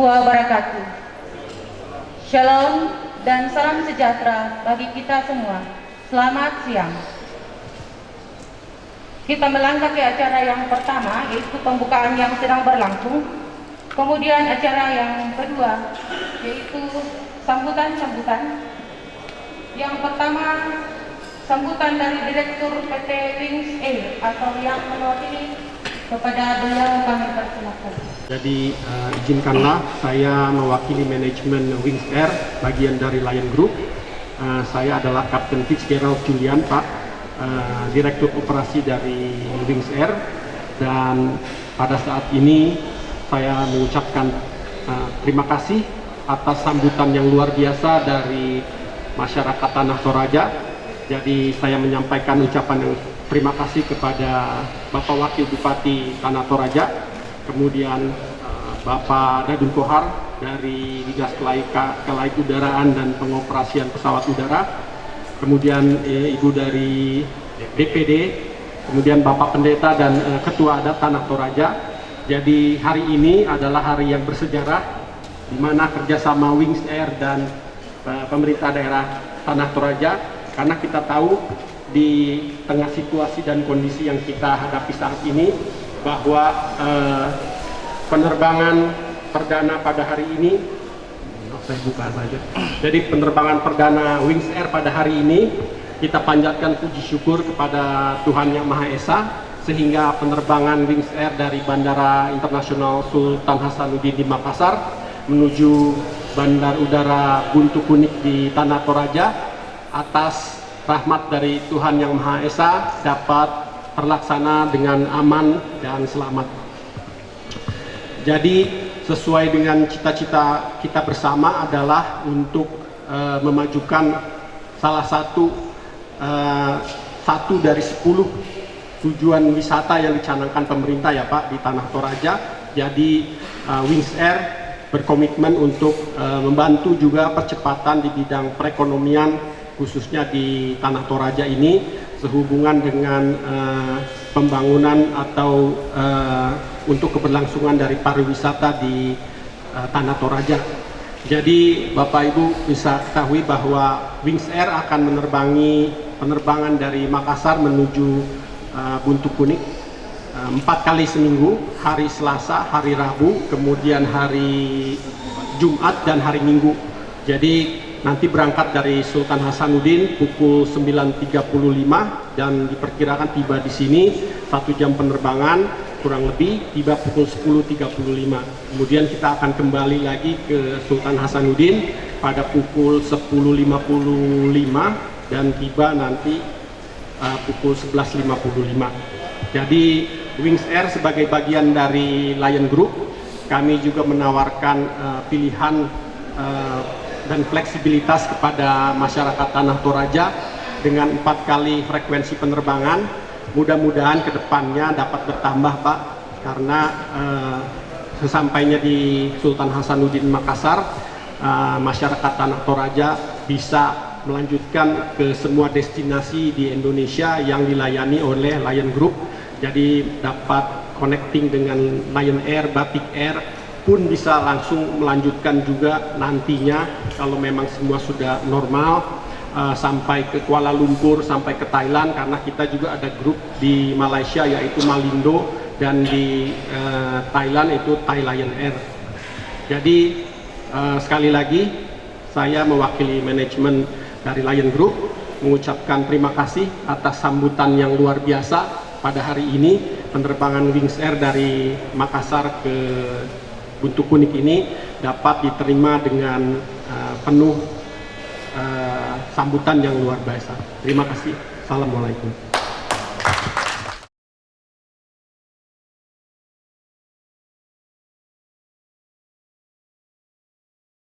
wabarakatuh. Shalom dan salam sejahtera bagi kita semua. Selamat siang. Kita melangkah ke acara yang pertama, yaitu pembukaan yang sedang berlangsung. Kemudian acara yang kedua, yaitu sambutan-sambutan. Yang pertama, sambutan dari Direktur PT Wings Air atau yang mewakili, kepada beliau kami persilakan. Jadi izinkanlah saya mewakili manajemen Wings Air, bagian dari Lion Group. Saya adalah Kapten Fitzgerald Julian, Pak, Direktur Operasi dari Wings Air. Dan pada saat ini saya mengucapkan terima kasih atas sambutan yang luar biasa dari masyarakat Tanah Toraja. Jadi saya menyampaikan ucapan yang terima kasih kepada Bapak Wakil Bupati Tanah Toraja, kemudian Bapak Dadun Kohar dari Dinas Kelaiudaraan dan Pengoperasian Pesawat Udara, kemudian Ibu dari DPD, kemudian Bapak Pendeta dan Ketua Adat Tanah Toraja. Jadi hari ini adalah hari yang bersejarah, di mana kerjasama Wings Air dan pemerintah daerah Tanah Toraja, karena kita tahu di tengah situasi dan kondisi yang kita hadapi saat ini, bahwa penerbangan perdana pada hari ini, saya buka saja. Jadi penerbangan perdana Wings Air pada hari ini, kita panjatkan puji syukur kepada Tuhan Yang Maha Esa, sehingga penerbangan Wings Air dari Bandara Internasional Sultan Hasanuddin di Makassar menuju Bandar Udara Buntu Kunik di Tanah Toraja, atas rahmat dari Tuhan Yang Maha Esa, dapat terlaksana dengan aman dan selamat. Jadi sesuai dengan cita-cita kita bersama adalah untuk memajukan salah satu dari 10 tujuan wisata yang dicanangkan pemerintah ya Pak di Tanah Toraja. Jadi Wings Air berkomitmen untuk membantu juga percepatan di bidang perekonomian, khususnya di Tanah Toraja ini, sehubungan dengan pembangunan atau untuk keberlangsungan dari pariwisata di Tanah Toraja. Jadi Bapak Ibu bisa ketahui bahwa Wings Air akan menerbangi penerbangan dari Makassar menuju Buntu Kunik 4 kali seminggu, hari Selasa, hari Rabu, kemudian hari Jumat dan hari Minggu. Jadi nanti berangkat dari Sultan Hasanuddin pukul 9.35 dan diperkirakan tiba di sini 1 jam penerbangan kurang lebih, tiba pukul 10.35. Kemudian kita akan kembali lagi ke Sultan Hasanuddin pada pukul 10.55 dan tiba nanti pukul 11.55. Jadi Wings Air sebagai bagian dari Lion Group, kami juga menawarkan pilihan dan fleksibilitas kepada masyarakat Tanah Toraja dengan 4 kali frekuensi penerbangan. Mudah-mudahan kedepannya dapat bertambah Pak, karena sesampainya di Sultan Hasanuddin Makassar, masyarakat Tanah Toraja bisa melanjutkan ke semua destinasi di Indonesia yang dilayani oleh Lion Group. Jadi dapat connecting dengan Lion Air, Batik Air, pun bisa langsung melanjutkan juga nantinya kalau memang semua sudah normal, sampai ke Kuala Lumpur, sampai ke Thailand, karena kita juga ada grup di Malaysia yaitu Malindo, dan di Thailand itu Thai Lion Air. Jadi sekali lagi saya mewakili manajemen dari Lion Group mengucapkan terima kasih atas sambutan yang luar biasa pada hari ini. Penerbangan Wings Air dari Makassar ke Buntu Kunik ini dapat diterima dengan penuh sambutan yang luar biasa. Terima kasih. Assalamualaikum.